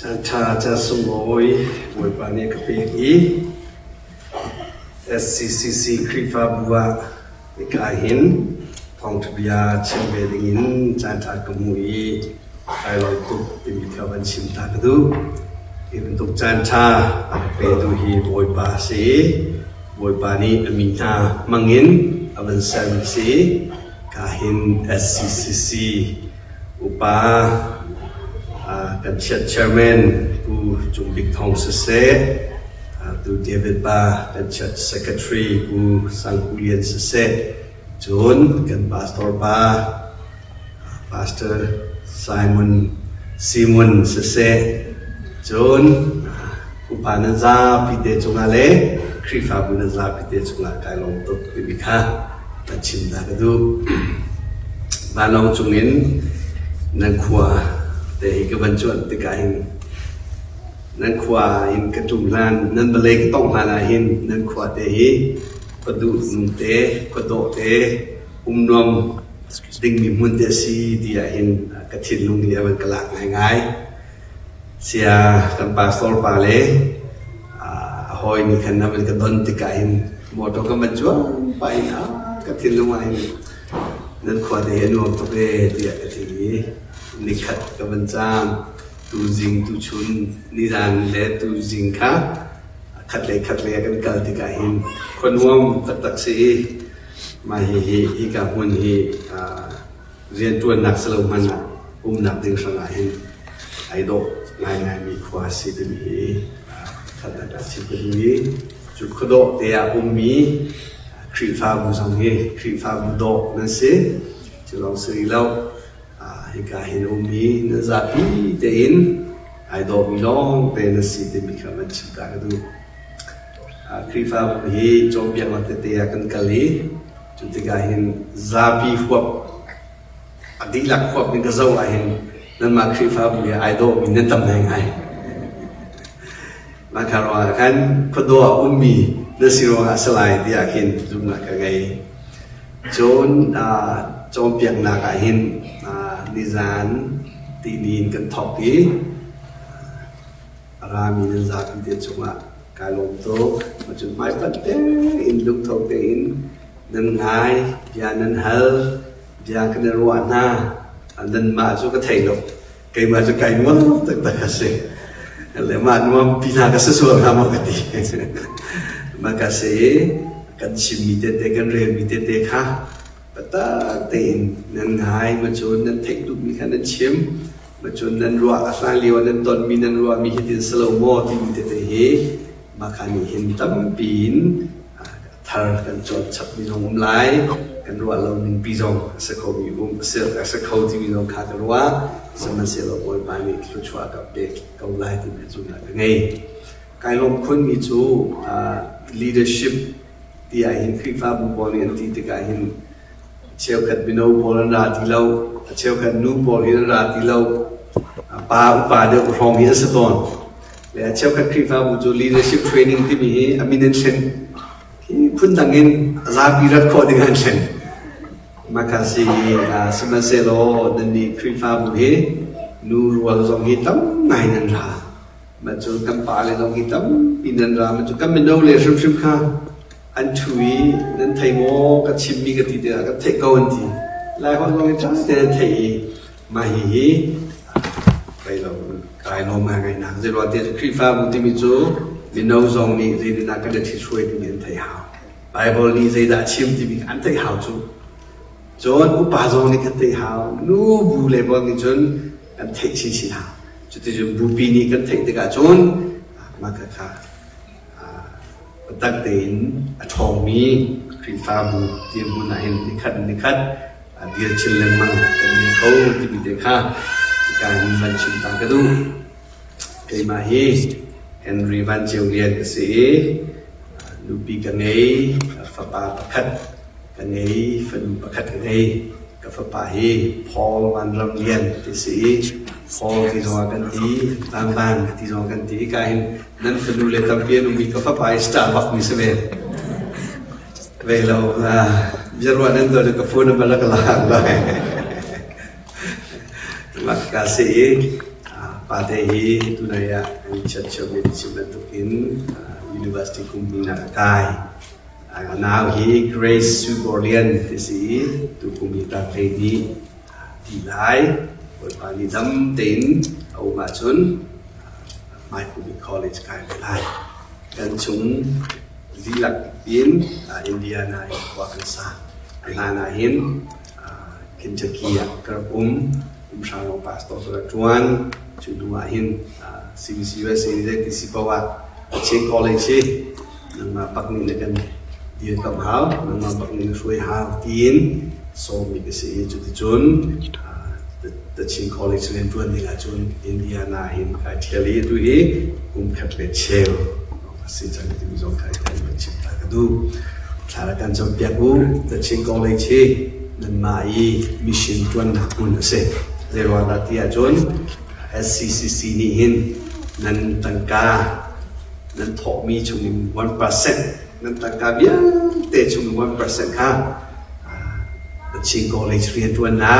Thawngtha cha sumoi mui pani kapi SCCC krifa bua ikahin Thawngtha chinmi dingin Thawngtha kamui Thailand tuk timikawan simta kadu ibentuk Thawngtha pedu hi mui pa si mui pani amina mangin aban si kahin SCCC upa kan chairman ku Jumbik Thong Sese tu David Ba kan secretary ku Sangkulian Sese John kan pastor Ba pastor Simon Sese John upanaza pite chungale krifa bunaza pite chunga kailong tok bibika tachimda kadu balong chungin nang khua để cái vận chuyển từ cái nên khoa in cái trung lan nên bê cái tổng là hình nên khoa để có đủ nung tế có độ tế nom đinh mình muốn để si thì hình cái thịt lung thì vẫn cái lạc ngay ngay xia kan pastor pale hồi ni kan namen cái don từ cái hình một trong cái vận chuyển phải na cái thịt lung này nên khoa để nuông tập về thì cái gì nikhat kabanjam tu jing tu chun niran le tu jing kha khatle kan kal ti ka hin khonwam tak si ma hi ka hun hi rian tuan nak Siloam man nak ding sanga hin ai do ngai mi khwa si ti hi khat ta si ti hi chu khodo te ya mi khri fa bu song hi khri fa bu do na se chu long si lo ikahin umi na zapi tein ai do milong te na si te mikaman chita kadu krifa hi jompiang mate te akan kali jutikahin zapi huap adilak huap ni kazau ahin nan ma krifa bu ya ai do min tam nai ngai makaro kan kodo umi na siro asalai dia akin jumna ka gai jon jompiang na kahin nizan tinin kan thoki rami nan zapi te chunga kalom to machun mai patte in luk thok te in nan ngai ya nan hal ya kan ruan na nan ma chu ka thei lo kai ma chu kai nuam tak tak ase le ma nuam pina ka sesuang ha ma kati makase kan chimi te kan re mi te kha bata tin nan ngai ma chun nan thek du mi khan nan chim ma chun nan ruwa asang liwa nan ton mi nan ruwa mi hitin Siloam ti mi te he ma khani hin tam pin thar kan chot chap mi jong lai kan ruwa lo ning pi jong sa kho mi sa kho ti mi jong kha ka ruwa sa man se lo boy pa mi chu chwa ka pe ka lai ti me chu na ngai kai lom khun mi chu leadership ti a hin khifa bu bol ni ti te ka hin cheo khat bino bolan ra ti lo cheo khat nu bol hin ra ti lo pa de from here saton le cheo khat krifa bu jo leadership training ti mi aminen sen ki phun dangin za pi rat kho ding han sen makasi semase lo dani krifa bu he nu wal zong hi tam ngai nan ra ma jo kam pa le zong hi tam inan ra ma jo kam no le shim kha anh chui nên thầy mô cái chinmi cái gì đó cái thầy câu anh gì lại họ nói chắc sẽ thầy mà hi vậy là cái nó mà ngày nào giờ lo tiền khi pha một tí chú mình nấu xong mình gì thì là cái được chui thì mình thầy hảo Bible đi gì đã chim thì mình ăn thầy hảo chú anh cũng ba xong thì cái thầy hảo nu bù lại bao nhiêu chú anh thầy chỉ hảo chú thì chú bù pi cái thầy tất cả chú mà cái khác tak tin thawngmi krifa bu tiam mun na hin nikhat dia chileng mang kan ni kho ti bi de kha kan van chin ta ka du kai ma hi Henry van Lian ka se lu pi ka ngei fa pa pakhat ka ngei fa lu pakhat ka ngei ka fa pa hi Paul van Lian ti se Paul ti zo kan ti tam ban ti zo kan ti ka hin nan fa lu le tam pian mi ka fa pa Starbucks ni se ve ve lo jarwa nan do ka phone ba la ka la makasi patehi tunaya church medicine tukin university kumina kai now he Grace Suborian tisi tu kumita kedi dilai pani dam tin au ma chun mai kumi college kai lai kan chung zilak in India na wakansa na hin Kentucky kerpum umsang pastor tuan chudua hin CBC USA ni tisi bawa che college nama pakni lekan dia kam hao nama pakni suai hao tin so mi ke se chu ti chun the chin college len tuan ni la chun India na hin kai theli tu hi khat le cheu si chan ti mi zong kai kai ma chim ta ka du thara kan chom pya ku the chin college hi nan mai mission tuan na kun se zero da tia chun SCCC ni hin nan tangka nan thlahmi chung 1% nan tangka bia te chung 1% ha the chin college rian tuan na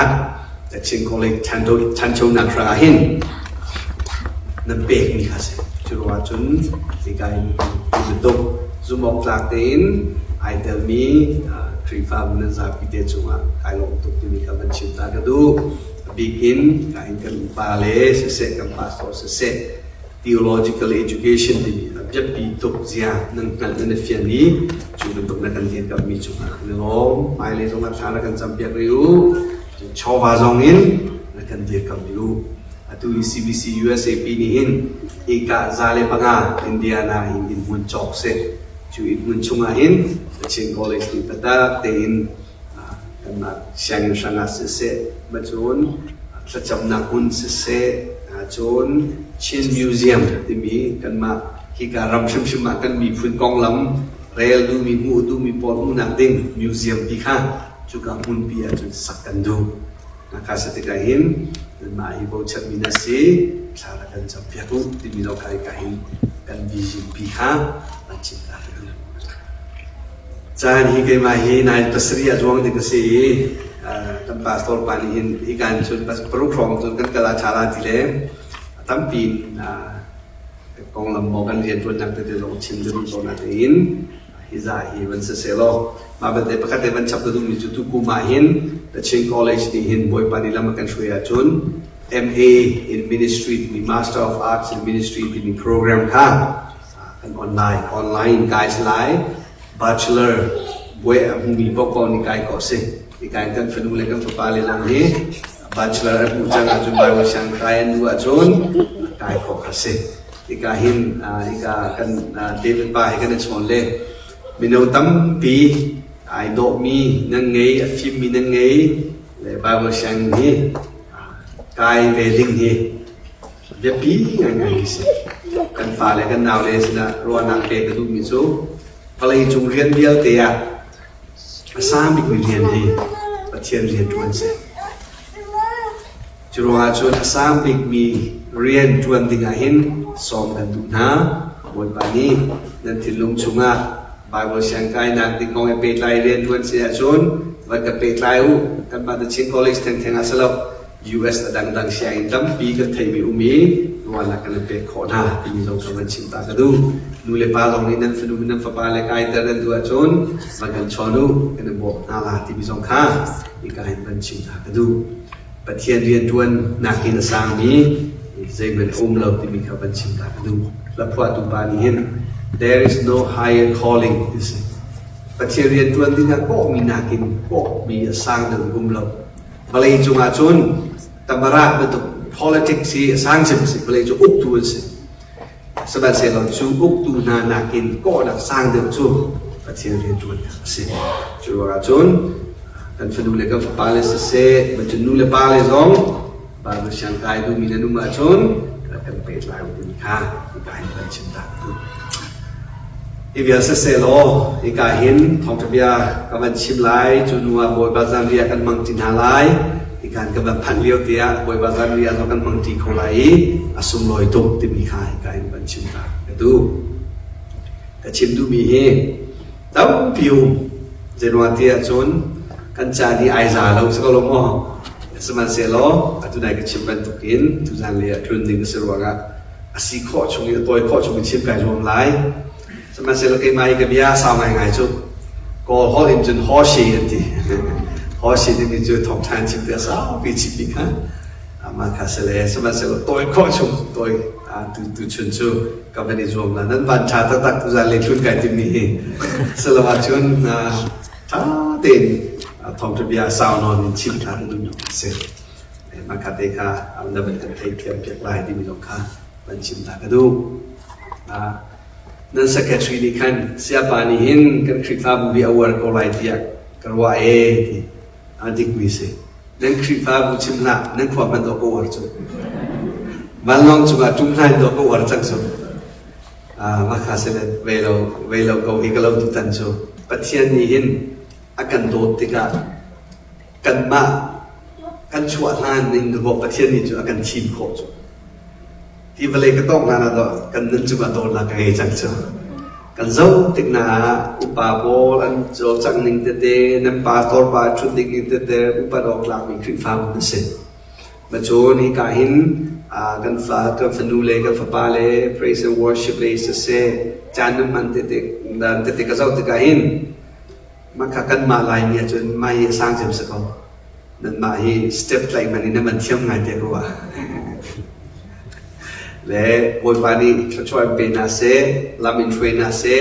the chin college chancho na tra hin nan pek ni khase churwa chun ti kai ni to zumok tlak tein ai tell me trifa nan za pi te chunga kai lo to ti ni ka ban chin ta ka du begin kai kan pale se kan pastor se theological education di object pi tok zia nang kan na fian ni chu tok na kan tian ka mi chu no mai le jong thara kan champiak riu chowa jong in na kan tian ka mi lu atu CBC USA pi ni in ika zale panga India na in mun chok se chu in mun chunga in chin college ti pata te in kan na siang sanga se machun sacham na kun se chon chin museum ti mi kan ma hi ka ram shim shim ma kan mi phun kong lam rel du mi mu du mi por mu na ding museum pi kha chu ka mun pi a chu sakan du na ka sa te ka hin ma hi bo chat mi na se thara kan chap pya ku ti mi lo kai ka hin kan vision pi kha a chin ta du chan hi ke ma hi na pasri a jong de ka se tam pastor pani hin ikan chun pas pro from chun kan kala thara dile tampin kong lam mo kan rian tuan nak te lo chin du so na te in hiza hi ban se selo ma ba te pakate ban chap du mi chu tu ku ma hin the chin college ni hin boy pani lam kan shria chun MA in ministry ni master of arts in ministry ni program kha kan online guys lai bachelor boy mi boko ni kai ko se ikan kan fenu le kan pale lang ni bachelor at mujang ajun bai wa sang kayan du ajun kai ko khase ikahin ika kan David ba kan chon le mino tam pi ai do mi nang ngei a phim mi nang ngei le ba wa sang ni kai wedding ni be pi ngang ngai se kan fa le kan naw le sina ro na pe ka du mi so palai chung rian bial te ya sam bi ku rian ni pathian rian tuan se churwa chun sam bi mi rian tuan ding a hin som kan du na moi ba ni nan thilung chunga bible sang kai nak ti kong e pe lai rian tuan se a chun wa ka pe lai u kan ba the chin college theng theng a salop US dang siang dam pi kan thei mi umi wala kan pe khona ti mi lo kan chin ta ka du nu le pa long ni nan fenu nan fa pa le kai ta ran du a chon ma kan chonu kan bo na la ti mi song kha i kai ban chin ta ka du pathian rian tuan nak in sang mi zai ben lo ti mi kha ban chin ta ka du la phwa tu ba ni hin there is no higher calling this pathian rian tuan ti na ko mi nakin ko mi sang dang lo balai chunga chun tamara betul politics si sang si balai chu uk tu si sebab saya lo chu uk tu na nakin ko na sang de chu pathian rian tuan si chu ra chun kan fenu le ka pale se macam nu le pale zong baru siang kai tu mina nu ma chun kan pe lai tu ka kai ban cinta tu Ibia se lo ikahin Thawngtha bia kaban chim lai chu nuwa boy bazan ria kan mang tin halai ikan kaban phan liu tia boy bazan ria lo kan mang ti kholai asum loi tok ti mi khai kai ban chim ta tu ka chim du mi he tau piu jenwa tia chun kan cha di ai za lo sa lo mo สมัยเสร็จแล้วตุนายก็ชิมเป็นตุกินตุจันเลยทุนดิ่งก็สรุปว่าสิข้อชงนี้ตัวข้อชงชิมไก่รวมหลายสมัยเสร็จแล้วก็มาอีกแบบยาสาวง่ายๆจุดก็ฮอลอินจนฮอชีอันที่ฮอชีที่มีจุดทองทานชิมเดียวสาวปีชิมปีกันมาคาเสเลยสมัยเสร็จแล้วตัวข้อชงตัวตุชนจูก็เป็นรวมแล้วนั้นวันชาติตักตุจันเลยทุนไก่ที่มีสลับจุนท่าเต็นทองทุบยาสาวนอนชิมทานดูเสร็จมาคาเตคาเอาเนื้อเป็นไทยเทียมเปียกลายที่มีลงคามันชิมทานก็ดูนั่นสเก็ตรีดีขันเสียปานีหินกันคลิปฟ้าบุบีเอาวันก็ไล่ที่กระว่าที่อันที่กุยเสนั่นคลิปฟ้าบุชิมละนั่นความมันตัวก็วัดจุมันลองจุกจุ่มให้ตัวก็วัดจังสุมาคาเสเลยเวลาก็อีกเราตุตันจุปัจจัยนี้หินakan dotika kan ma kan chua han ning do pathian ni chu akan chim kho chu ti vale ka tok na do kan nan chu ba do la ka he chang chu kan zo tik na upa bol an zo chang ning te te nan pastor ba chu ning te te upa dok la mi khri fa mu se ma chu ni ka hin kan fa ka fanu le ka fa pa le praise and worship le se chan man te te ka zo te ka hinมาขักันมาลายเนี่ยจนไม่สร้างเสียงสกอนั่นมาให้สเต็ปไลน์มันนี่นั่นมันเที่ยงไงเด็กรู้ว่าและบทบาทนี้ช่วยเป็นอาเซ่ลามินช่วยอาเซ่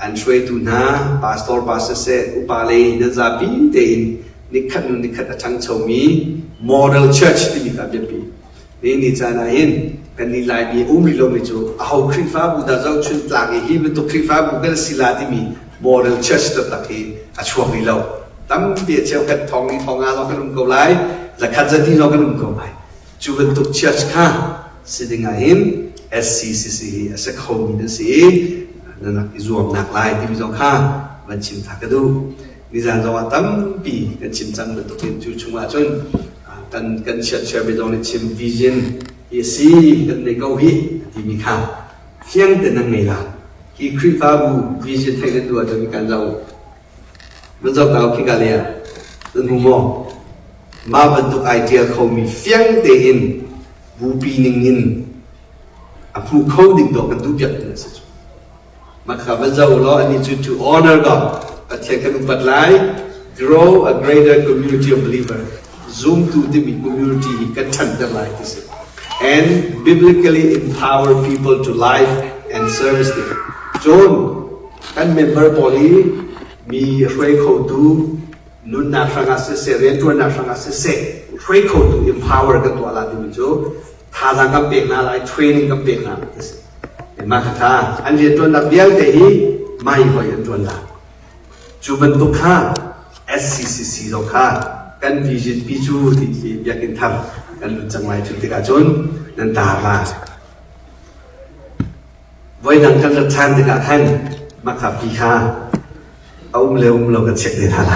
อันช่วยดูนะพาสตอร์พาสเซ่อุปาเลนั่นจะปีเดินนิคัดจังชมีโมเดลเชิร์ชที่มีกับเด็กปีนี่จะน่าเห็นกันนี่ลายมีอุ้มลิโลมิจูเอาคริฟ้าบุตรเจ้าชุนตลาดที่เป็นตัวคริฟ้าบุกันศิลาที่มีmodel church ตัวตักที่ช่วงนี้เราตั้มเดียเชี่ยวกันทองนี้ทองงาเราก็นุ่มเกาไล่จะขัดจะที่เราก็นุ่มเกาไล่จูเป็นตุก church ค่ะสิ่งไหน SCCC สักคนนี่สินั่นนักรวมนักไล่ที่มีสองค่ะมันชิมถักกระดูนี่จะจะว่าตั้มปีกันชิมจังเป็นตุกเป็นจูชุงว่าจนกัน church ไปตรงนี้ชิม vision ยี่สิกันในเกาหลีที่มีค่ะเพียงแต่นั่งไงล่ะที่คริฟ้าบุวิจิตรให้กันตัวจะมีการเรามันจะเอาขี้กาเลียนั่นหัวมาบรรทุกไอเดียเขามีเฟียงเตอินบูปีนิงอินผู้เขาดิ่งดอกกันทุกอย่างเลยสิมาขับมันจะเอาล้ออันนี้to honor God ประเทศกันปัดไล่ grow a greater community of believers zoom to the community กันทันแต่ไล่ที่สิ and biblically empower people to life and service themจนกันเมมเบอร์พอลีมีช่วยเขาดูนุนนาสังกัดเสเรียนตัวนาสังกัดเสช่วยเขาดู empower กันตัวละที่มีจูท่าทางกับเปกนาไล training กับเปกนาเห็นไหมค่ะอันเรียนตัวนักเรียนแต่ฮีไม่ค่อยเรียนตัวละจูเป็นตุกค่ะ SCCC ตุกค่ะกันวิจิตพิจูที่อยากกินทำกันรู้จังไรจุดที่กาจนนั่นตาละไว้ดังกันจะทานที่กับท่านมาขับพีคาเอาเร็วเราก็เช็คได้ทัน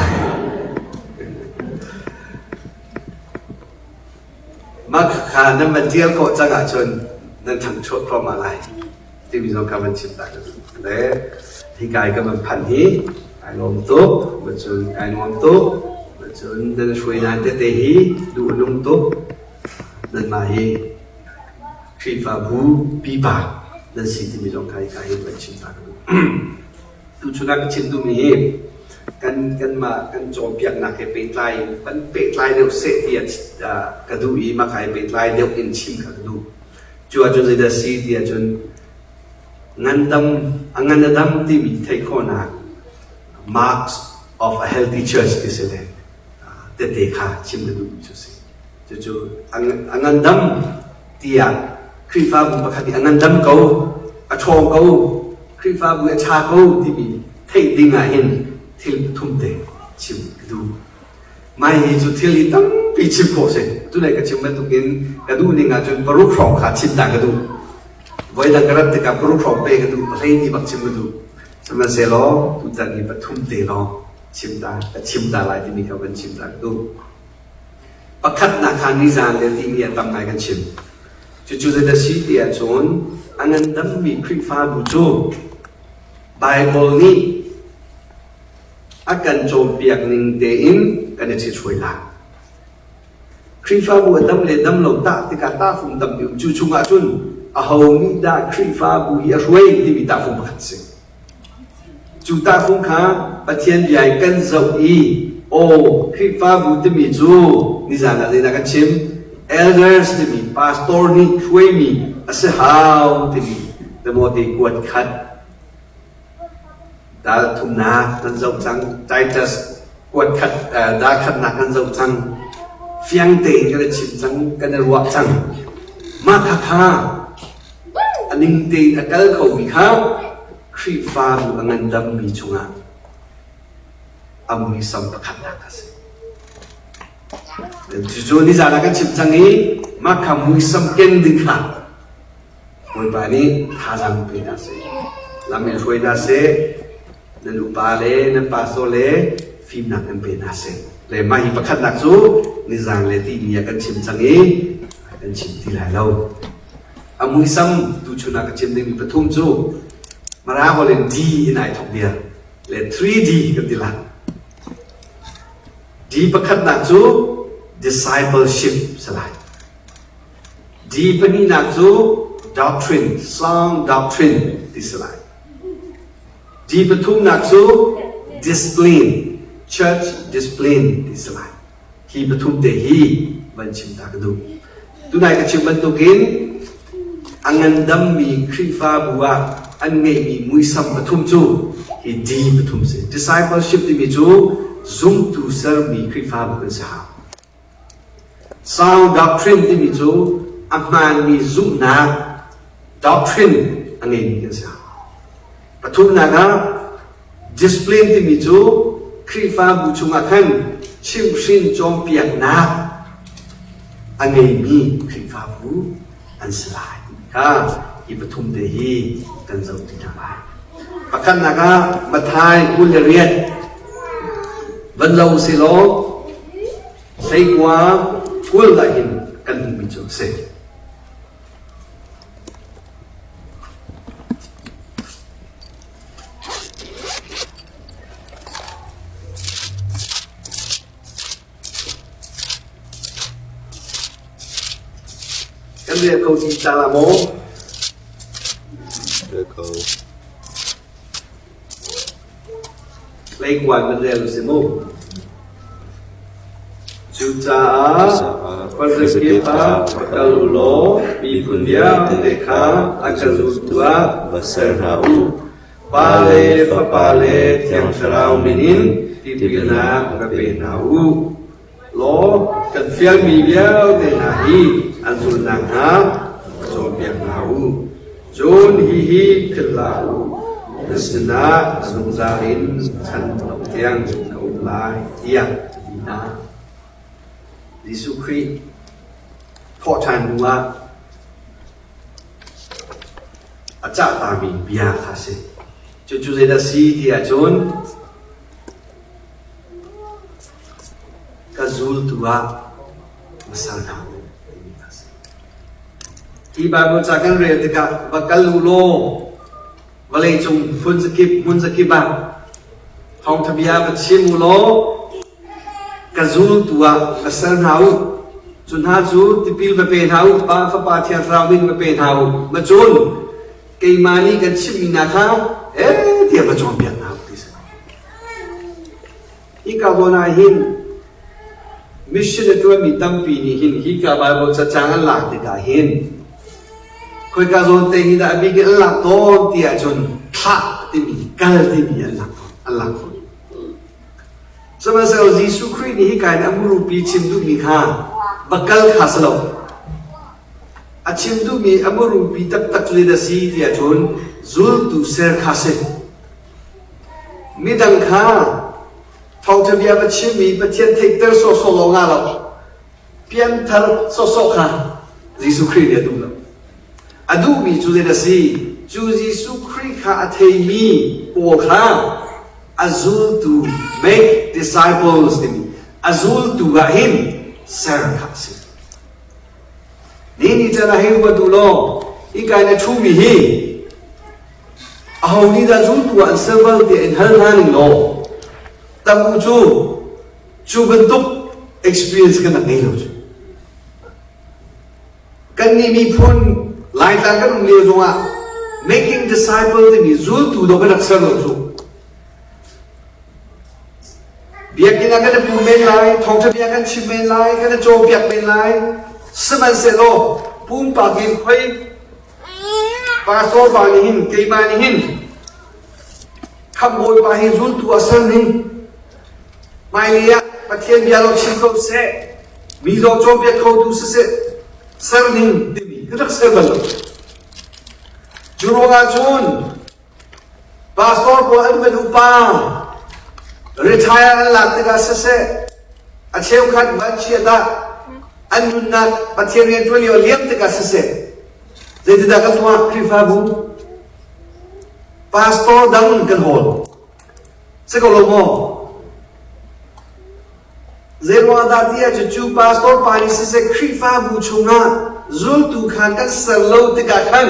มาขานั่นมันเที่ยวก็จะกระชนนั่นทำชุดพร้อมอะไรที่มีสองคำมันชิมได้กันและที่กายก็มันพันหีกายลมตุ๊บมันจนกายนวมตุ๊บมันจนนั่นช่วยนั่นเตะหีดูลมตุ๊บนั่นมาหีครีฟ้าบูปีบานั่นสิ่งที่มีลองใครเป็นชิมตากันดูชุนักชิมดูมีกันมากันโจมเปียกหนักให้เป็นลายมันเป็นลายเดียวเสียกระดูอีมาขายเป็นลายเดียวอินชิมกระดูจนจะได้สีเดียจนงานดำที่มีไทยคนนัก marks of a healthy church ที่สุดเลยเตะขาชิมกระดูจุดสิจู่งานดำที่คริฟ้าบุปผาที่งานดำเขาอชงเขาคริฟ้าบุชาเขาที่มีเทดิ่งเห็นที่ทุ่มเทชิมกระดูไม่จุดที่ลีตั้งปีชิมโคเซตัวไหนก็ชิมไม่ตุกินกระดูนี่งาจนปรุกรองขาชิมต่างกระดูไว้ดังกระดับกับปรุกรองเปกระดูอะไรนี่บักชิมกระดูสมัยเสล้อตุตันนี่ปทุ่มเทล้อชิมตาลายที่มีเขาเป็นชิมต่างกระดูประคัดนาคานิจานเดียที่มีตั้งไงกันชิมจู่ๆจะได้ชี้เดียจนอันนั้นดั้มมีคริฟ้าบุจูไบเบิลนี้อาการโจมเปียกนิ่งเดินกันจะช่วยละ ครีฟ้าบัวดำเลยดำเหล่าตาที่การตาฝุ่นดำอยู่จูชุงอาจุนอาหงนี่ได้ครีฟ้าบัวรวยที่มีตาฝุ่นประคัตสิจูตาฝุ่นข้าประเทศใหญ่กันเจ้าอีโอ้ครีฟ้าบัวที่มีจูนิจานะเลยนักชิมเอลเดอร์สที่มีพาสตอร์นี่ช่วยมีอาศัยหาวที่มีแต่โมดีกวดขัดดาทุ่มนากันเจ้าจังใจจะกวดขัดดาขัดหนักกันเจ้าจังเฟียงเตะกันชิมจังกันรัวจังมาข้าอันนี้เตะอันนั้นเขามีข้าวครีฟ้าบุอันนั้นดำมีจุงอ่ะอามุยสัมปขัดนักสิจู่ๆนี่จานักชิมจังนี้มาขมุยสัมเก่งดึงขาวันป่านี้ท่าจังเป็นนักสิลำเมช่วยนักสินั่นอุปาเลนั่นปาโซเลฟิล์มนักกันเป็นนักสิเลยมาหิปขัดนักสู้นิจังเลที่มีกันชิมจังนี้กันชิมที่ไหนเราอามุยซ้ำดูชุนักชิมได้มีปฐมจูมาราเขาเล่นดีในทอกเดียเล่น 3D กันทีละดีประคัดนักจู discipleship สลายดีปนีนักจู doctrine sound doctrine ที่สลายดีปฐมนักจู discipline church discipline ที่สลายฮีปฐุมเตฮีบัญชิมตากดูตุนายกชิมบันตุกินอังันดัมมีครีฟ้าบัวอันเงยมีมุยสัมปฐุมจูฮีดีปฐุมเส discipleship ที่มีจูซุ่มตูเซอร์มีครีฟ้าบัวกันสห sound doctrine ที่มีจูอามันมีซุ่มนา doctrine อันเงยมีกันสหปฐุมนาga discipline ที่มีจูครีฟ้าบุชุมาขันชิมชินจอมเปียกนาอันนี้มีครีฟ้าบุอันสลายค่ะอีปฐุมเดฮีกันเจ้าที่ทำไปประคันนักมาทายกุลเรียนบรรลุสิโลใส่กว่ากุลละหินกันมิจุเสกันเรียกเขาที่ตาลาโมเรียกเขาเล็กกว่ากันเรียกสิโมจุจ้าคนเรียกว่าตาลุโลมีปุญญาเด็กข้าอาจารย์จุตัวบัสราอูปาเลฟปาเลเทียงชราวมินินที่พิจารณากระเป็นนาอูโลกันเฟียมีเบี้ยวเดนาฮีอันสุนังฮาโจเปียนาอูโจนฮีขึ้นลาอูนัสนาสุนจารินฉันตกเตียงเขาลายเตียงดีนาดิสุครีพอชันว่าอาจารย์ตามีเบียร์คาเซ่จู่ๆจะได้สีที่อาจารย์กระจุลตัวมาสั่งทำที่บาบุจากกันเรียนที่กับบักกลูโลวเลจงฟุนสกิบมุนสกิบะทองทบียาบัชิมุโลกระจุลตัวมาสั่งทำจุนหาจูที่พิลมาเป็นทำปาฟปาเทียนราวินมาเป็นทำมาจุนเกยมานีกันชิมินาคาเทียบมาจอมเปียกทำที่สุดอีกาโบนาหินมิชชั่นตัวมีตั้งปีนี้หินฮิกาบาลบอกจะจ้างอันหลักติดกับหินคอยการโอนเตหิดาบีกันหลักโตเตียจนท่าที่มีการที่มีอันหลักคนสมัยเซลล์ยิสุครีนี่ฮิกายนะมุรุปีชิมดูมีข้าบักกัลข้าสโลอาชิมดูมีอมุรุปีตักเลยดสีเตียจนจุลตุเซร์ข้าเซมีดังข้าทองทบียาบัชิมีประเทศเทคเตอร์โซโซโลงาเราเพียงทาร์โซโซค่ะยิสุครีเนี่ยดูแล้วอดูมีจุดเด่นสิจูยิสุครีค่ะอัฐมีโอค่ะอาจูลตู make disciples นี่อาจูลตูกับหินเซอร์ค่ะสินี่จะน่าเห็นว่าดูโลอีกการเนี่ยชูมีฮีเอานี่จะจูลตูอันเซอร์เวลที่อันฮันฮันโลตังจูbentuk experience kan nak ngayon กันนี่มีพูนหลายต่างกันตรงเรียนตรงอ่ะ making disciple ที่มีจูตูดอกกันรักษาเราจูเบียกินกันจะพูดเป็นไรทองจะเบียกันชิมเป็นไรกันจะโจมเบียกเป็นไรสมันเสร็จแล้วปุ่มปากกินค่อยปาโซบานี่หินเกยมานี่หินขโมยไปให้จูตัวสันหินไม่เลี้ยประเทศเบียเราชิมเขาเสะมีเราโจมเบียกเขาดูเสะสันหินที่มีก็รักษาบัลลังจูโรงอาจุนปาสปอร์ตอันเป็นอุปาretire อันหลักที่กษัตริย์อาเชียวขัดบัญชีดาอันนุนัดประเทศเรียนตัวเลี้ยงเลี้ยงที่กษัตริย์เด็ดดากันตัวคริฟาบูพาสปอร์ตดังกันโหดสกุลโมเซโรอาดาที่อาจจะจูพาสปอร์ตปานิสเซคริฟาบูชงาจุลตุขันกันสโลติกาขัน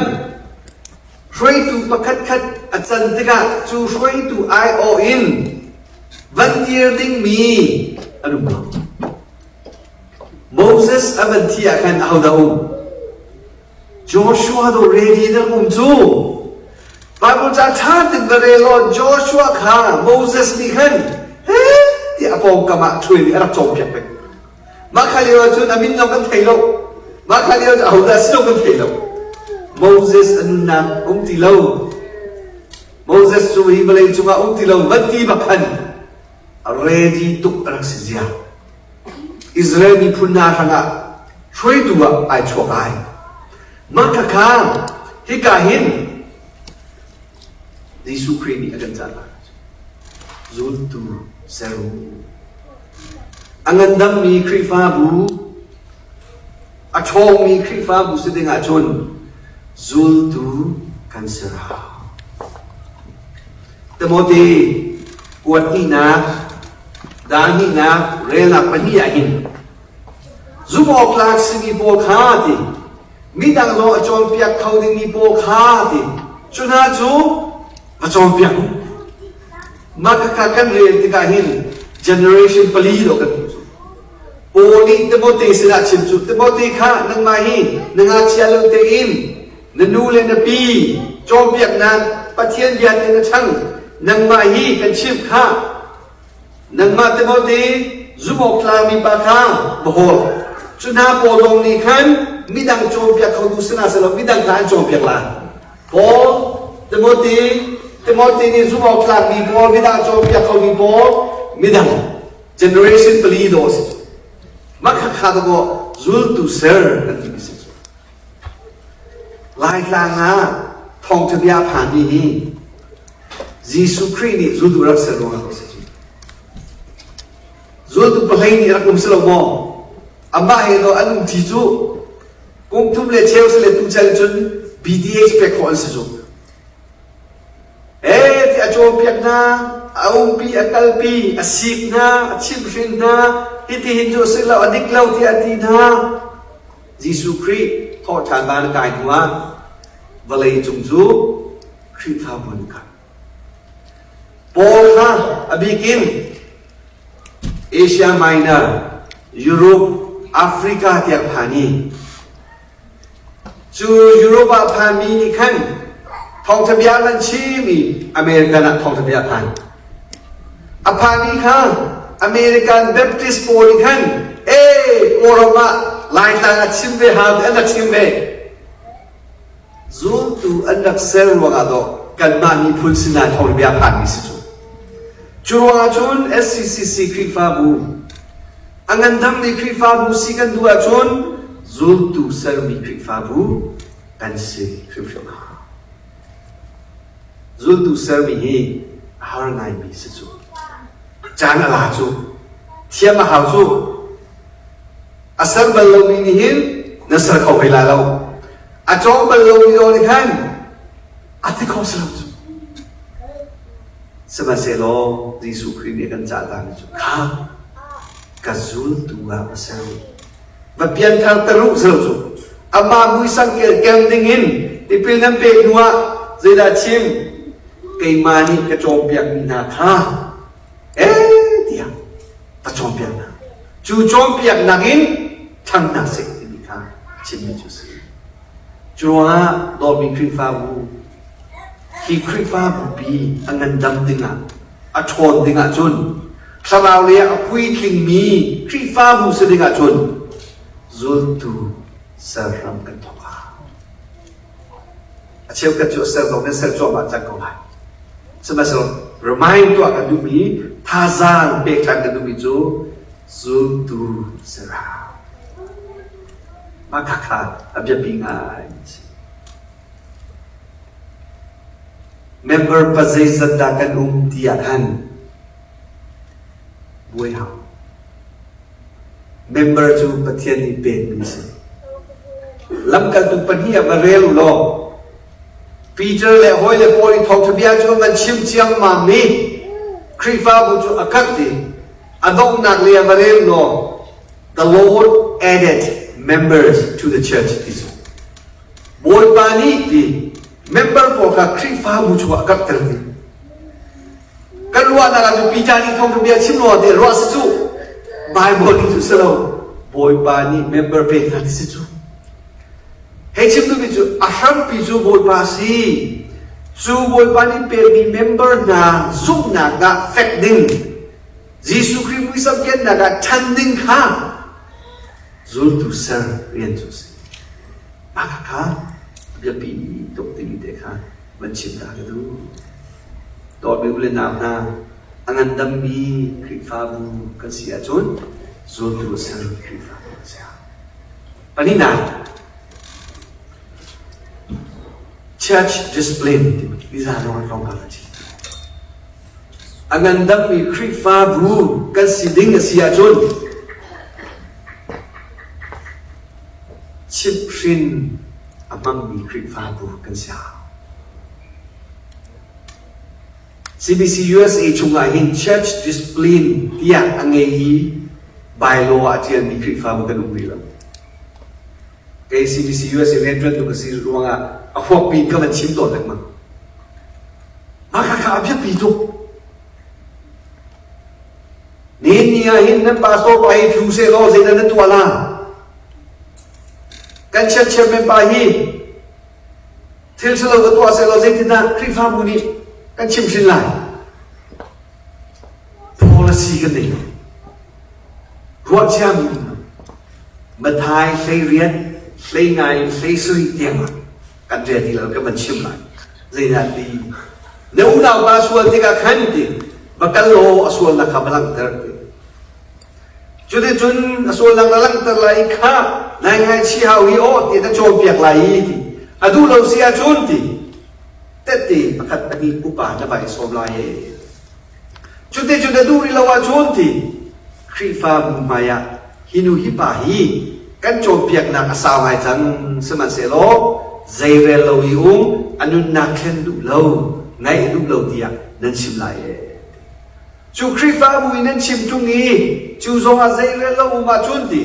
ช่วยตุประคัดคัดอาจารย์ติกาจูช่วยตุไอโออินวันที่ดิ้งมีอันนั้นโมเสสอันที่อาการเอาดาวโจชัวดูเรดีนั่งจูบาบูจะท่าติดเรลโจชัวข้าโมเสสนี่ขันเฮ้ที่อาปองกามาช่วยนี่รับจบเพียงไปมาขลีว่าจุนอามินน้องกันเทโลมาขลีว่าเอาดาสิน้องกันเทโลโมเสสอันนั้นที่โลโมเสสจูฮีบเลยจูมาที่โลวันที่บักขันready to raksizia Israel ni punna thanga throi tuwa ai chokai makaka hikahin Jesu Christ ni akan jala zul tu seru angandam mi krifa bu achong mi krifa bu siding achon zul tu kansera Timothy kuat ina dan hina rela paniyahin zumo klak simi po khati midang lo achon piak khawding ni po khati chuna chu achon piak makakakan rel tikahin generation palido kan poli Timothy sila chimchu Timothy kha nang mahi nang achialo te in nanule na pi chom piak nan pathian bian na chang nang mahi kan chip kha nang Timothy zumo thlahmi pa kha bohol chuna polong ni khan midang chom piak khau du sina selo midang khan chom piak la Paul Timothy ni zumo thlahmi Paul midang chom piak khau ni Paul midang generation palidos makha kha do zul tu ser kan ti se lai langa Thawngtha bia phan ni Jesu Christ ni zul tu rak ser lo se zul tu palai ni rak Siloam amma he do anum ti chu kum thum le cheu se le tu chal chun BDH pe khol se chu ti achom piak na aum pi akal pi asik na achim shin na hiti hinjo se la adik lau ti ati na Jesu Christ tho than ban kai tua valai chung chu Christ ha bun ka Paul ha abikin Asia Minor Europe Africa tiak phani chu Europe phani ni khan Thawngtha bia lan chinmi America na Thawngtha bia phan aphani kha American Baptist poli khan orama lai ta chimbe ha ana chimbe zu tu anak serwa ga do kan ma ni phul sina Thawngtha bia phan ni si chu chuwa chun SCCC krifa bu angandam ni krifa bu sikan dua chun zul tu sermi krifa bu kan si krifa zul tu sermi hi har ngai mi si chu chana la chu thiam ma hau chu asar bal lo ni hin nasar khau phai la lo a chong bal lo ni lo ni khan ati khau sa chu sama selo Jesu Christ ni kan cha ta ni chu kha ka zul tu wa asar va pian khang taru sa chu ama mui sang ke kem ding in tipil nam pe nuwa zeda chim kai mani ka chom piak ni na kha dia ta chom piak na chu chom piak nagin thang na se ni kha chim ni chu จัวดอมีคริฟ้าบูที่คริฟ้าบูปีอันนั้นดำดิ่งอ่ะชนดิ่งจุนสลาวเลียพุยคิงมีคริฟ้าบูสดิ่งจุนจุลตูเสรมกันทว่าเชื่อกันจุเสรมกันเสรจวบมาจากกบสมัยสมัยremind ตัวกันดูมีท่าจานเบกกันดูมีจูจุลตูเสรามาคักคักอับยาปิงาย member ปัจจัยสัตย์กันที่อาการบุยหา member จูปฏิญาณเป็นมิสลำกันตุปนิยามาเรียลโลปีเตอร์และฮอยและพอลิทอกทบีอาจูมันชิมเชียงมามีคริฟ้าบุจูอาคักดีอดองนักเลียมาเรียลโล the Lord added members to the church ที่สุดบอยปานีดี member พวกคริฟ้าบุจูอาคักตรงนี้กันว่านักจูปีจานีทอกทบีอาชิมโลเดรัวสิจูไบเบิลนี่ทุสโลบอยปานี member เป็นกันที่สุดเฮ้ยชิมดูบิจูอาชัมปิจูบอยปาซีจูบอยปานีเป็นมี member นาซุกนากะเฟกดิ้งยิสุคริสต์วิสัมเกนนากะชันดิ้งข้าจุลตุเซอร์เรียนจุสิมาค่ะเบียปีตกติมิเดค่ะมันชิมตากระดูตอนเมื่อเวลาหน้าอันนั้นดำมีคริฟ้าบูกันเสียจนจุลตุเซอร์คริฟ้าบูเสียปนินาchurch discipline นี่จะน้องร้องกันจีอันนั้นดำมีคริฟ้าบูกันสิดิ้งกันเสียจนชิปชินอามังมีคริฟ้าบูกันเสีย CBC USA ช่วงนี้ church discipline ที่อันนี้บายโลอาจจะมีคริฟ้าบูกันอุ้ยแล้วแต่ CBC USA เรียนจนตัวก็สิรู้ว่าอาพวกปีนก็มันชิมตัวเล็กมั้งมาข้าพี่ปีตัวนี่เห็นนั่นปาโซไปจูเซโลเซนั่นตัวละกันเชื่อไม่ไปฮีทิลเซโลกับตัวเซโลเซติน่าคริฟ้าบุนีกันชิมสินไลพอละสีกันเองรัวจ้ามีมาทายใช้เรียนใช้งานใช้สุริเตียงกันเรียนที่เราก็มันชิมไลเรียนดีเดี๋ยวเราบาส่วนที่กันขันติบักกันโลส่วนนักขับลังเตอร์จุดที่จุนส่วนนักลังเตอร์ไลข้านายไงชี้หาวิโอที่จะโจมเปียกไหลที่อดูเราเสียจุนที่เต็ดที่ประคัดปฏิอุปาจะไปสมลายจุดที่จุดดูริลาวาจุนที่คริฟ้าบุมายะฮินุฮิปาฮีกันโจมเปียกนักสาวไงจังสมันเซโลใจเรลเราอยู่อันนู้นนักเล่นดูเราไงดูเราที่นั่นชิมลายจูคริฟ้าบุยนั่นชิมจุงอีจูทรงอาใจเรลเรามาจุนที่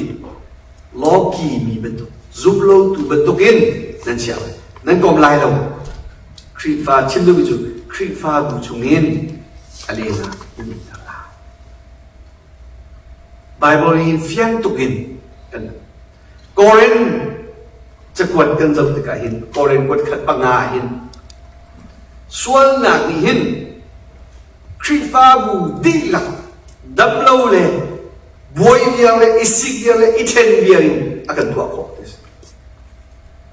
โลกีมีบรรทุกซุบโลตูบรรทุกอินนั่นเชียวนั่นกลมลายเราคริฟ้าชิมดูไปจูคริฟ้าบุจุงอินอะไรนะนั่นตลาดไบเบิลอินเฟียงตุกินกันโกเรนจะกวดกันจบตะกะหินโกเรนกวดขัดปังงาหินส่วนหนักนี่หินคริฟ้าบุดีหลักดับเบิลเลยบอยเดียร์เลยอิสิกเดียร์เลยอิเทนเดียร์อากันตัวขอบดิส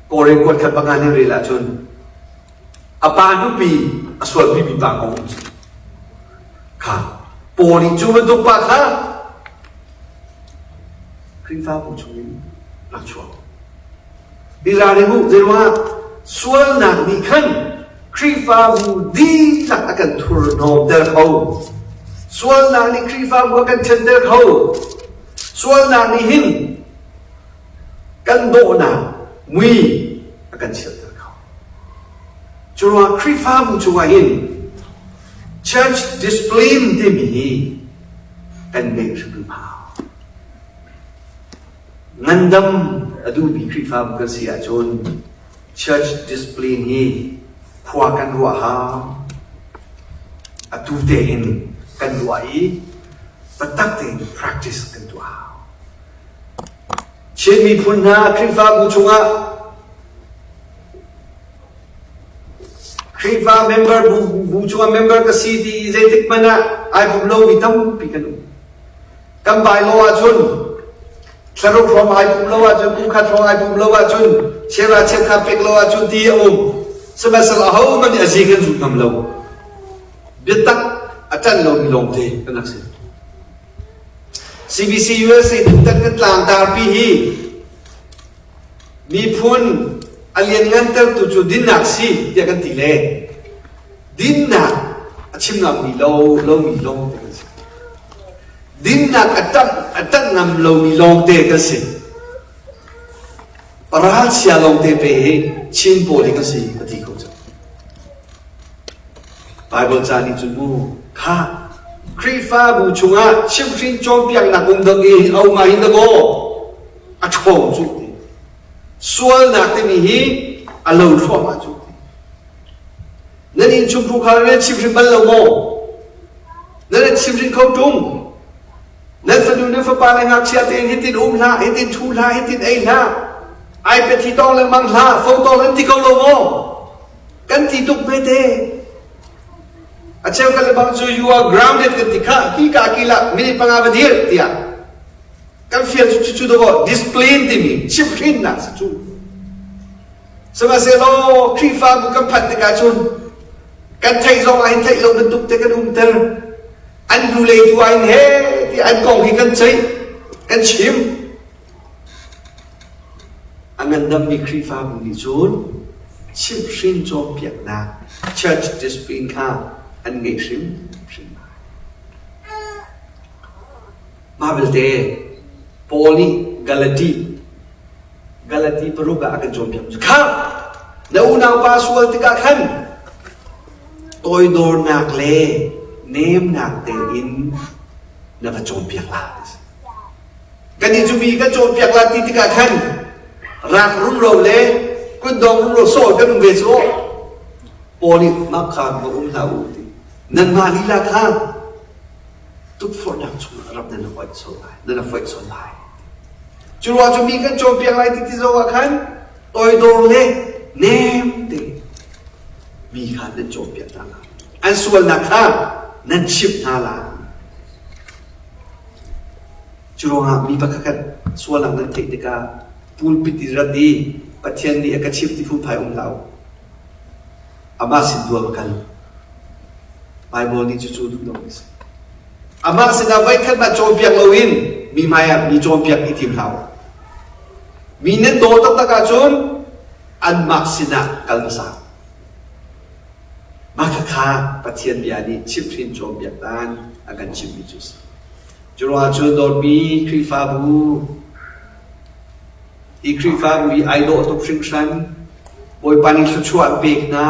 โกเรนกวดขัดปังงาเนี่ยเรียลาชนอาปานุปีอสวดปีปีปากของข้าปอนิจูมันตุปะข้าคริฟ้าบุชงหลักชัวดีราเรื่องเรื่องว่าส่วนหนักนี่ขันคริฟ้าบุดีหลักอากันทูร์โนเดอร์เขาส่วนหนักนี่คริฟ้าบุอากันเชนเดอร์เขาส่วนหนักนี่หินกันโดนามีอากันเชนเดอร์เขาจัวคริฟ้าบุจัวหิน church discipline ที่มีกันเบรสุภานันดำอดูบีคริฟ้าบุกเสียจน church discipline นี้ขวากันหัวหาอดูเดินกันด้วยปฏิบัติ practice กันด้วยเช่นมีพุนนาคริฟ้าบุชงะ ครีฟ้าเมมเบอร์บูชัวเมมเบอร์ก็ซีดีเจติกมันนะไอ้ผมโลวิตัมปีกันกันไปโลอาชุนสรุปfromไอ้ผมโลอาชุนกูขัดfromไอ้ผมโลอาชุนเชื่อเชื่อขับเป็กโลอาชุนที่สมัยสละเขามันอาศัยกันสุดน้ำโลเบียดตักอาจารย์โลมีลงเทกันนักเสีย CBC USA ทุกท่านกันต่างตาปีฮีมีพูนอเลียนเงินเติมตุจูดินนักสิเดียกันตีเล่ดินนักชิมนำมีโลมีลงดินนักอาจารย์นำโลมีลงเตกันสิปราศเสียลงเตไปชิมโปลิกันสิปฏิโกจไบเบิลจานิจุมูข้าครีฟ้าบูชงะชิมชินจอมเปียงนักบุญดังอีเอามาหินตะโกอัดโขงจุดส่วนนักที่มีฮีอารมณ์ชั่วมาจุดนั่นอินชุมพูคาร์เรชิมชินบัลลโมนั่นชิมชินเขาจุงนั่นฝดูนั่นฝปาเลงักเชียเตนฮิตินลาฮิตินทูลาฮิตินเอลาไอเป็ดที่ต้องเลยมังลาฟงต้องเลยที่เขาโลโมกันที่ตุกไม่เตอาเชลกันเลยบางจู you are grounded กันที่ข้าขี้กากีละมินิปังอาบดีร์ที่อ่ะกันฟิลจุดตัว discipline ที่มีชิมชินนะสุดสมัยเซโลครีฟ้าบุกกันพัดติกาชุนกันไทยซองไอ้ไทยเราเป็นตุกเตกันเตอร์อันดูเลยตัวไอ้เฮ้ที่อันกองที่กันใช้กันชิมอันนั้นดำมีครีฟ้าบุญจุนชิมชินจอมเปียกนะ church discipline ข้าอันเงี้ยชิมมาเบลเตโพลีกาลาตีปรุกะอากันจอมเปียกข้าแล้วนางปาสวลติกาขันตัวโดนนักเล่เนมนักเตอินนับจอมเปียกลากันนี่จูบีกันจอมเปียกลาติกาขันรักรุ่งโรจน์เล่กุนดองรุ่งโรจน์โซ่กันนุ่งเวชโซ่โพลีมักขาดมาลาอุตินั่นมาลีลาข้าทุกคนอยากชมรับนั่นไฟโซ่ไลนั่นไฟโซ่ไลจูว่าจูบีกันจอมเปียกลาติโซ่ขันตัวโดนเล่เนมเตมีขานั่นจอมเปียกลาอันส่วนนักข้านั่นชิบนาลาจูว่ามีปะกันส่วนหลังนั้นเทคนิคาปูลปิติรัดีปัจเจียนนี้ก็ชิบที่ผู้ภายเราอามาสิตัวกันไบเบิลนี้จะจูดูตรงนี้อามาสินาไว้ขันมาโจมเปียกเราอินมีมายามีโจมเปียกอีทีมเรามีเน้นโดตักตะกาจุนอันมักสินากัลมาสามาข้าปัจเจียนเบียนี้ชิบชินโจมเปียกด้านอาการชิบมิจุสจูว่าจูโดนมีครีฟาบูอีครีฟ้ามีไอโดตุกชิงชันบอยปานิสุชวดเบกนะ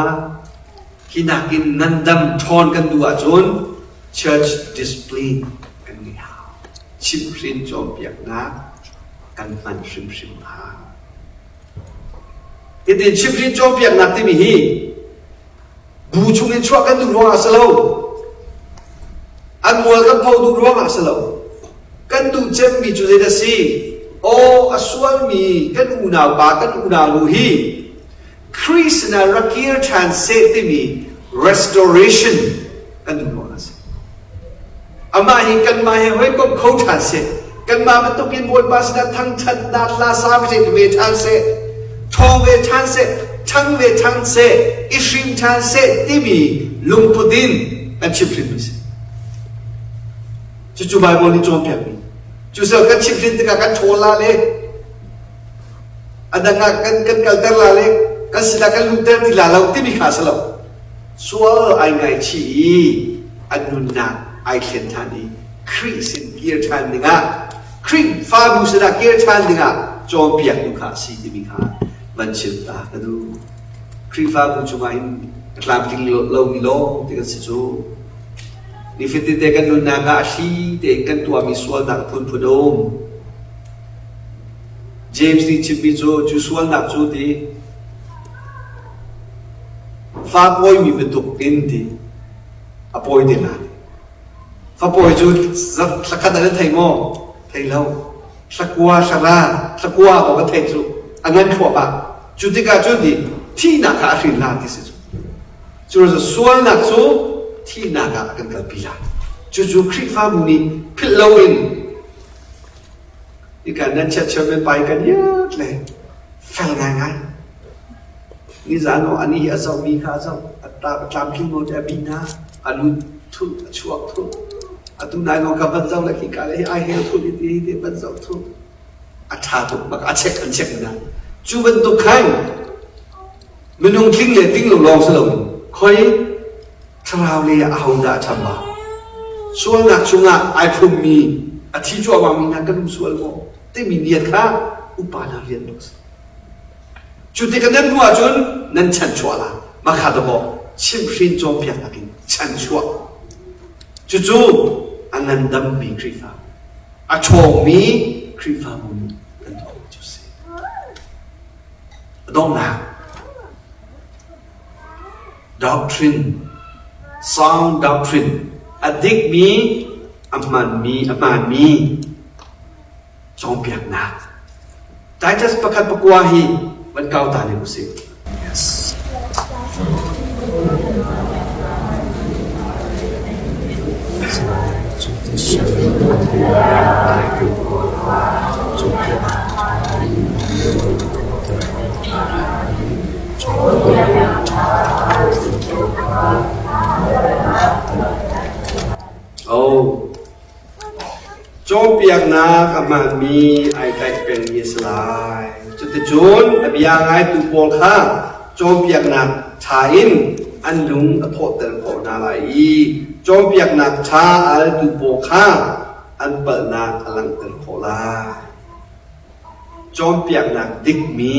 กินักินนันดำทอนกันดูอาจน church discipline กันเงี้ยชิมชินจอมเปียกนะกันมันชิมหาอีเดนชิมชินจอมเปียกนักที่มีฮีบูชุงินชัวกันดูร้องอาสโลอันมัวกันพอดูร้องอาสโลกันดูเจมมีจุดเดซีโอ้อสวลมีกันอุณาบากันอุณาลูฮีคริสนารักเกียร์ทรานเซติมี restoration กันดูว่าสิอามาหิกันมาให้ไว้ก็เขาทรานเซกันมามันต้องกินบนบาสนาทั้งชันดาลาซาเวเวทรานเซทองเวทรานเซทั้งเวทรานเซอิชิมทรานเซที่มีลุงพุดินกันชิบชิบมิสจู่ๆไบเบิลนี่จอมเปียกมีจู่ๆกันชิบชิบติกากันโชลาเล่อันนั้นกันกัลเตอร์ลาเล่กันสิลากันลุงเตอร์ที่ลาเราที่มีขาสลบส่วนไอ้ไงชีอันนุนนักไอ้เขียนทานีคริสินเกียร์ทานหนึ่งอ่ะคริฟ้าบุษดาเกียร์ทานหนึ่งอ่ะจอมเปียกดูขาสีที่มีขามันชิบตากันดูคริฟ้าบุษมาอินกลางที่เรามีโลที่กันสิจูนี่ฟิตเตกันนุนนักอาชีเตกันตัวมีส่วนนักพุนพุดมเจมส์นี่ชิบมีจูส่วนนักจูดีฟ้าป่วยมีเป็นตุกอินดีอป่วยดีนะฟ้าป่วยจูสักขนาดนั้นไทยโม่ไทยเราสักวัวสระสักวัวบอกว่าไทยจูอันนั้นขวบจูติกาจูดีที่นักอาชีพลาที่สุด就是说那组ที่นากันกันกับปีละจู่ๆคริสฟ้าบุญนี้พิลวินนี่การนั้นเชื่อไปกันเยอะเลยแฝงง่ายๆนี่จานอันนี้อาจจะมีข้าจะตามคิดโมจะบินนะอันนู้นทุนช่วงทุนอันนู้นนายของกับบันเจ้าเลยคิดกันเลยไอ้เหี้ยทุนที่บันเจ้าทุนอัฐาทุนบักอาเช็คนะจู่บันตุกขังมันนุ่งทิ้งเลยทิ้งลงสลบคอยทราวเลยเอาด่าทำมาส่วนนักช่วงไอ้พุ่มมีอาทิตย์จวบมีนักกันส่วนโมแต่มีเนียดข้าอุปาณาเรียนรู้จุดที่กันนั้นหัวจนนั้นฉันชัวละมาขาดบอกชิมฟินจอมเพียงนักินฉันชัวจู่ๆอันนั้นดำมีคริฟ้าอาชงมีคริฟ้าบุญนั่นตัวจุดสิดองนาdoctrine sound doctrine อดิกมีอามันมีจงเปียกนาแต่จะประคัดประกวาฮีมันเก่าตาในมุสิโอ้โจมเปียกนากับมันมีไอไก่เป็นยิสลายจุดจุนแบบยังไงตุโปลข้าโจมเปียกนาชาอินอันลุงโทษเติมโผนาลายโจมเปียกนาชาอันตุโปข้าอันเปิดนาอลังเติมโผลาโจมเปียกนาดิกมี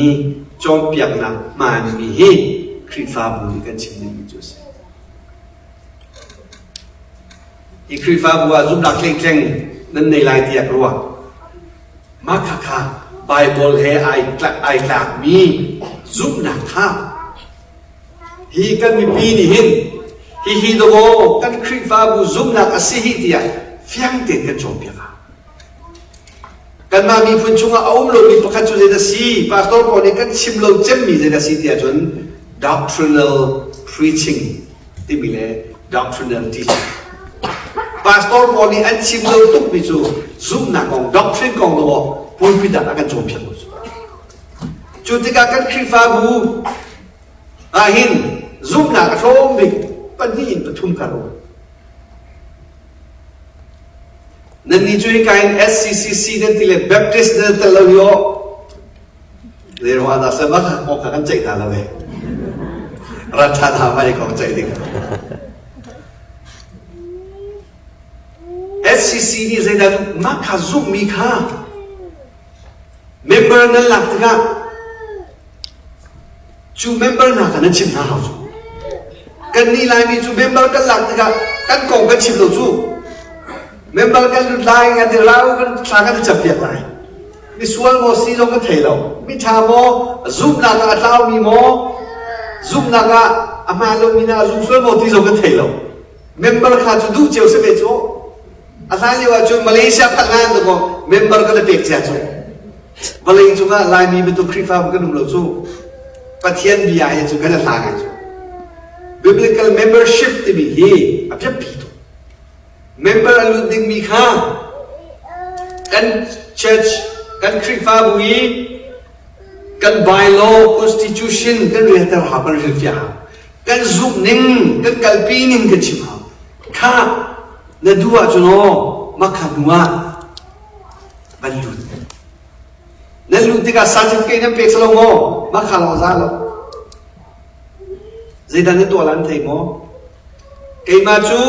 โจมเปียกนามันมีคริฟ้าบุญกันชิมนี้จุดอีคริฟ้าบัวจุดดักเล็งๆนั่นในลายเตียกรัวมาค่ะไบเบิลเฮไอหลักมีจุดหนักข้าฮีกันมีปีนี่หินฮีตัวโบกันคริฟ้าบัวจุดหนักอาศัยเตียเฟียงเต็นกันจมเปียกกันมามีฝุ่นชุ่งเอาลงมีประคันจุดเจตสีพาสตอร์คนนี้กันชิมลงเจมมีเจตสีเตียจน doctrinal preaching ที่มีเลย doctrinal teaching pastorคนนี้อันชิมเราตุกมิจูซุ่มหนักของ doctrine ของตัวพูดพิจารณากันโจมเพียงจุดที่การคริฟ้าบูหินซุ่มหนักโชมบิปัญญาปฐุมคารมนั่นนี่ช่วยการ SCCC นั่นที่เรียก Baptist นั่นแต่เราอยู่เรียกว่าน่าสมัครออกกันใจตาเราเองรัฐธรรมไม่ของใจดีSCC นี่ใจดันมักขาซุ่มมีค่า member นั่นหลักที่กันจู member น่ะกันนั่นชิมหน้าเขาจูกันนี่ลายมีจู member กันหลักที่กันกงกันชิมเราจู member กันลายกันที่เรากันสร้างกันจับเปียกลายมีส่วนโมซีจงกันเทเรามีชาโมซุ่มหนักอัตรามีโมซุ่มหนักอามาลมีนาซุ่มส่วนโมที่จงกันเทเรา member ขาจูดูเจียวเสบ็จโจอาศัยว่าจุดมาเลเซียพัฒนาตัวก็เมมเบอร์ก็เลยเปิดเสียจุดมาเลจุดก็ลายมีเป็นตัวคริฟ้าก็นุ่มเหลวจุดปะเทียนบีไอจุดก็จะทางไงจุด biblical membership ที่มีเฮอภิปิตุ member อันรุ่นดิ้งมีค่ากัน church กันคริฟ้าบุยกัน bylaw constitution กันเรียนแต่หากันเรียนฟิากันซุกนิ่งกันกัลปีนิ่งกันชิมหาค่านั่นดูว่าจุนโอมาขัดนัวบรรลุนั่นลุที่กับcertificateนั่นเป็นสโลโมมาขัดเราซาโลใจดันนี่ตัวลันเทโมเกี่ยมาจู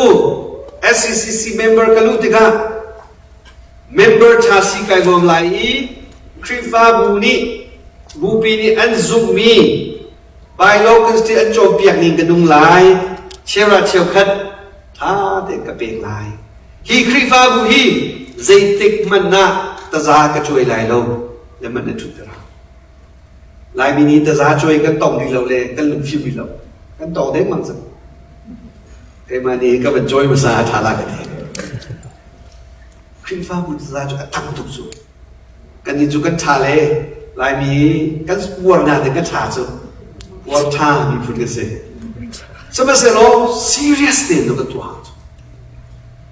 SCCC member กันลุที่กับ member ชาสิกายกลมไหลคริฟ้าบูนี่บูปีนี่อันซุกมีไปโลกันสติอันโจมเปียกนิ่งกันนุ่งไหลเชื่อว่าเชี่ยวขัดท่าเด็กกระเปงลายฮีคริฟ้าบุฮีใจติกมันนะตาจากระช่วยลายเราแล้วมันจะชุดเราลายมินีตาจากช่วยกันต่อดีเราเลยกันลุกฟิวเรากันต่อได้มั้งสักไอ้มานี่ก็เป็นช่วยภาษาทารากันเองคริฟ้าบุตาจากตั้งทุกสุกันนี่จุกันทาเลยลายมีกันวัวนาแต่กันทาสุวัวท่ามีพูดกันสิ สมัยเสร็จแล้ว serious เนี่ยนกตัว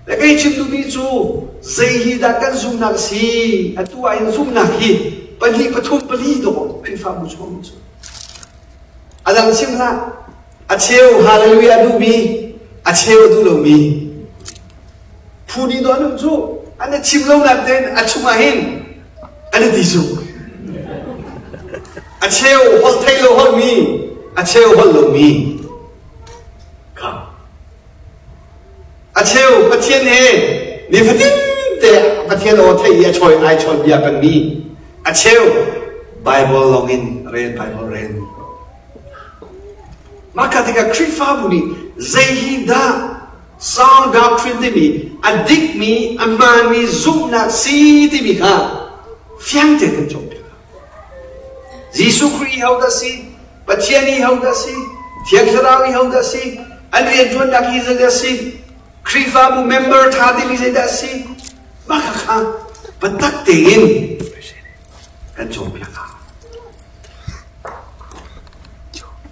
แต่ก็ยังชิมดูมีจูใจฮีดักกันซุ่มนักสิอันตัวยังซุ่มนักฮีปลีปฐุมปลีดอกคริฟ้าบุญชมจูอาจารย์ชิมละอาเชลฮาเลลูยาดูมีอาเชลดูเรามีผู้นี้ตัวนึงจูอันนั้นชิมลงนักเด่นอาชุมาเห็นอันนั้นดีจูอาเชลฮอลไทยเราฮอลมีอาเชลฮอลเรามีครับอาเชลประเทศนี้นี่ประเทศแต่ประเทศเราไทยช่วยไอช่วยเบียกันมีอาเชลไบเบิลลงอินเรียนไบเบิลเรียนมาคัติกาคริสต์ฟ้าบุญเจฮีดาซาวด์ดอกทรินที่มีอดิกมีอามันมีซุปนักซีที่มีค่ะฟังเด็กกันจบยิสุครีเฮาดัสิปัจเจนีเฮาดัสิเทียกสราวีเฮาดัสิอันเรียนจวนนักฮิซดัสิคริสต์ฟ้าบุญเมมเบอร์ท่าที่มีดัสิมาค่ะปัตตักเตียนกันจบแล้วค่ะ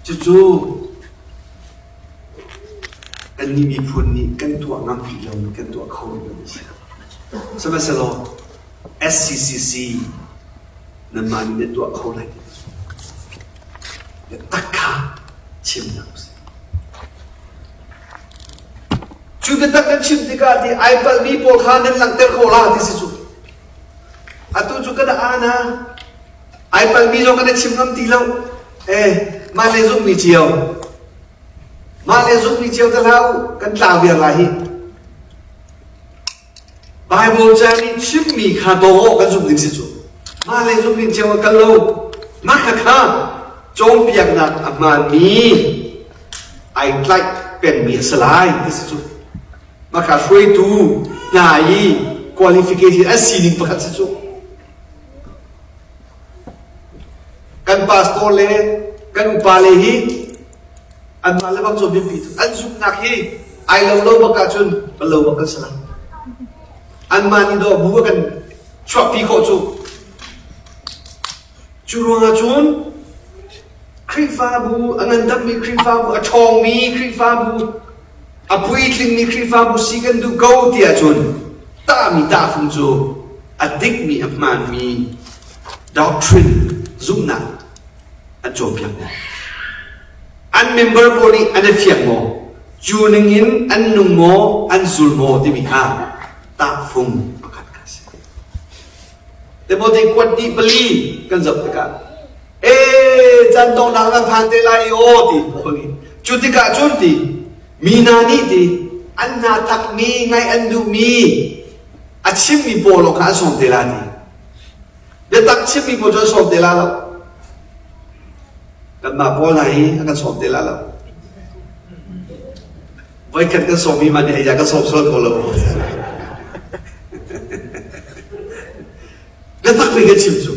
จู่กันนี้มีพูนนี้กันตัวงามผิดเรากันตัวเขาเลยสมัยเสร็จแล้ว SCCC นั่นมันเนี่ยตัวเขาเลยตักขาชิมน้ำสิจุดตักกันชิมที่กันที่ไอ้ปมีโปลขานั่นหลังเตอร์โคลาที่สุดอัตุจุกันอานะไอ้ปมีจงกันชิมน้ำตีเรามาเลซุกมีเชียวมาเลซุกมีเชียวแต่เรากันลาวเบียร์ไรไบเบิลจานี่ชิมมีขาโตกันซุกดิ้งสิจุมาเลซุกมีเชียวกันโลมาค่ะจงเพียงนักอามามีไอ้ใกล้เป็นมีสลายที่สิจุมาค่ะช่วยดูนาย qualification อันสิ่งประการสิจุกันพาสโตเลกันอุปาเลฮีอันมาเลบังจบบิบิอันสุนักฮีไอเราบักกาจุนเราบักกาสลายอันมานี่ดอกบัวกันชอบปีโคจูจูรวงอาจุนคริฟ้าบูอันนั้นดับมีคริฟ้าบูอชองมีคริฟ้าบูอปุยคลิงมีคริฟ้าบูสิกันดูกูเตียจุนตามีตาฟุงจูอดิกมีอัมมันมีด็อกทรินซุ่มนักอันจบเพียงนั้นอันเมมเบอร์บอดี้อันเฟียงโมจูนึงอินอันนุ่งโมอันซูลโมที่มีค่าตาฟุงประกาศกันแต่พอได้กวดดีบลีกันจบประกาศจันทร์นางพันเตลายโอติจุดที่กาจุดที่มีนานี่ที่อันนาทักมีไงอันดูมีอาชิมมีโปโลกันส่งเตลาที่เดี๋ยวตักชิมมีโปจะส่งเตลาแล้วกันมาพอไหนกันสอบเดลาแล้วไว้กันก็สอบมีมันเนี่ยอยากก็สอบส่วนคนละแล้วตักไปกันชิมจู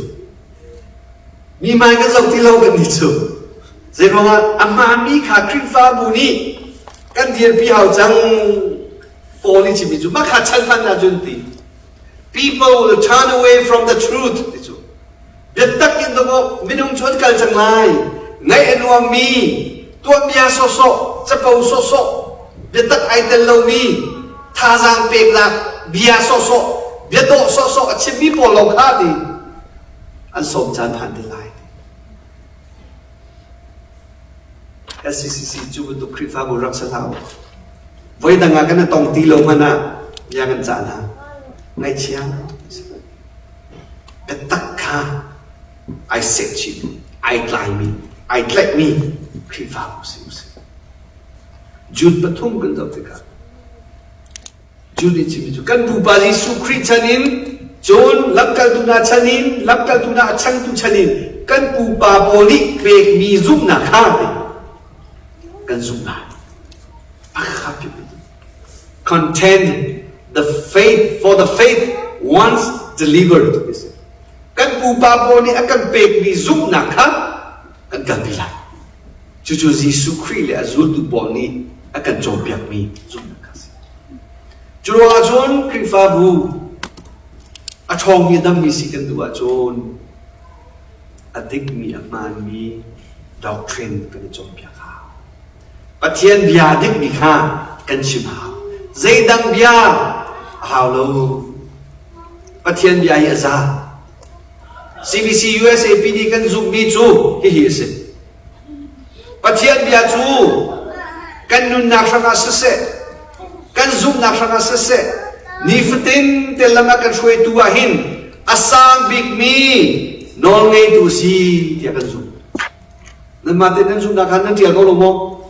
มีมันก็สอบที่เรากันนี่จูเรียกว่าอามามีขาคริฟ้าบุนีกันเดียร์พี่เขาจังโปลิชิมิจูมาขาชันพันนาจุนตี people will turn away from the truth นี่จูเดี๋ยวตักกินตัวมินุงชดกันจังไรในอันว่ามีตัวเมียโซโซจะเป่าโซโซเบียตักไอเดลเรามีท่าทางเปรกหนักเบียโซโซเบียโตโซโซชิมีโปลคาดีอันสมจานผ่านเดลาย SCCC จูบตุคริฟ้าบุรักษาเราไว้ดังกันตรงตีลงมานะยังกันจานะในเชียงเบียตักขาไอเซ็ตชิมไอไลมีไอ้เล็กมีคริฟ้าบุษย์จุดปฐมกันตัวเด็กจุดนี้จิมิจุกันผู้บริสุทธิ์คริสต์นินจนลับกันตุนาชนินลับกันตุนาชังตุชนินกันผู้บาโบลิเบกมีซุมนาข้าเดกันซุมนาอาขับอยู่ contend the faith for the faith once delivered กันผู้บาโบลิอากันเบกมีซุมนาข้ากันกันไปเลยจู่ๆยิสุคริสต์เลยจุดตัวบอนี่อากันจบแบบมีจุดนักสิจู่ๆอาจารย์คริสต์ฟ้าบูอาชองมีดำมีสิกันตัวอาจารย์อดิกมีอามันมีด็อกทรินกันจบแบบเขา Bắt thiên bia đích bị kha cần chim hào dây đăng bia hào lâu bắt thiên bia hiện ra CBC USAPD cần dùng đi chú hi hi se bắt thiên bia chú cần nun nạc sang asese cần dùng nạc sang asese ni fatin telama cần suy tu ahin asang big mi nol ngay tu si dia cần dùng nên mà tên dùng nạc hắn tiệt câu lồng mông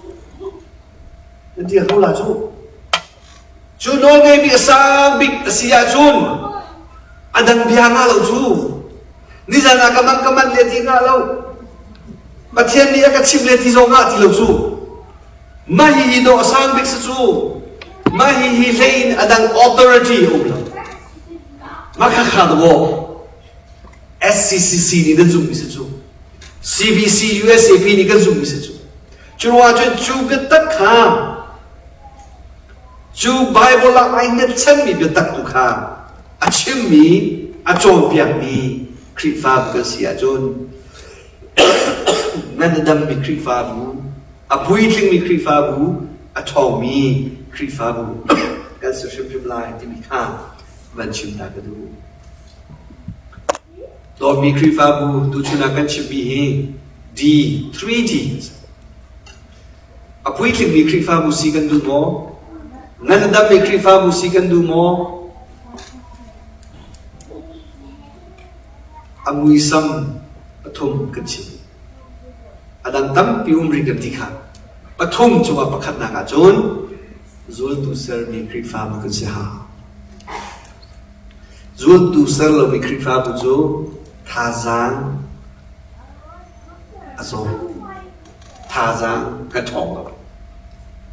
nên tiệt câu là chú nol ngay bị asang big asia chun adang bia nga lâu chú ni jana kaman le ti nga lâu bắt thiên ni ka chim le ti zo nga ti lâu chú mahi no asang big sa chú mahi lein adang authority obla makakadwo SCCC ni da zum mi chu CBC USAP ni ka zum mi chu chuwa chu ga tak kha chu bible la ai net chan mi be tak tu kha a chim mi a chom piak mi kri fa ga sia jon nan dam mi kri fa bu a pui thing mi kri fa bu a thawng mi kri fa bu kan su shim shim lai ti mi kha van chim ta ka du Lord mi kri fa bu tu chuna kan chim bi he D 3 Ds a pui thing mi kri fa bu si kan du mo nan dam mi kri fa bu si kan du mo amui sam pathum kan chim adang tam pi ri kan ti kha pathum chuwa pakhat na ka chon zul tu ser mi kri fa bu kan se ha zul tu ser lo mi kri fa bu jo thazang azo thazang ka thong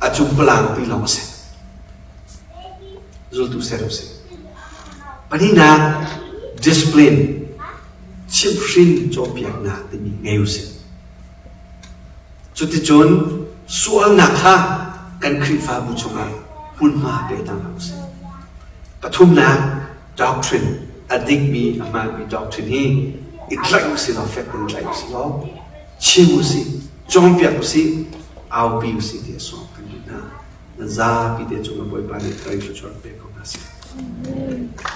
a chung plang pi lo se zul tu ser se pani na discipline chip shin cho piak na te mi ngeu se chuti chon sual na kha kan kri fa bu chunga hun ma pe tang lo se pathum na doctrine adik mi ama mi doctrine hi itlai si lo fek kun lai si lo chiu si chong piak si au pi si de so kan na za pi de chunga boy pa ni trai cho pe ko na si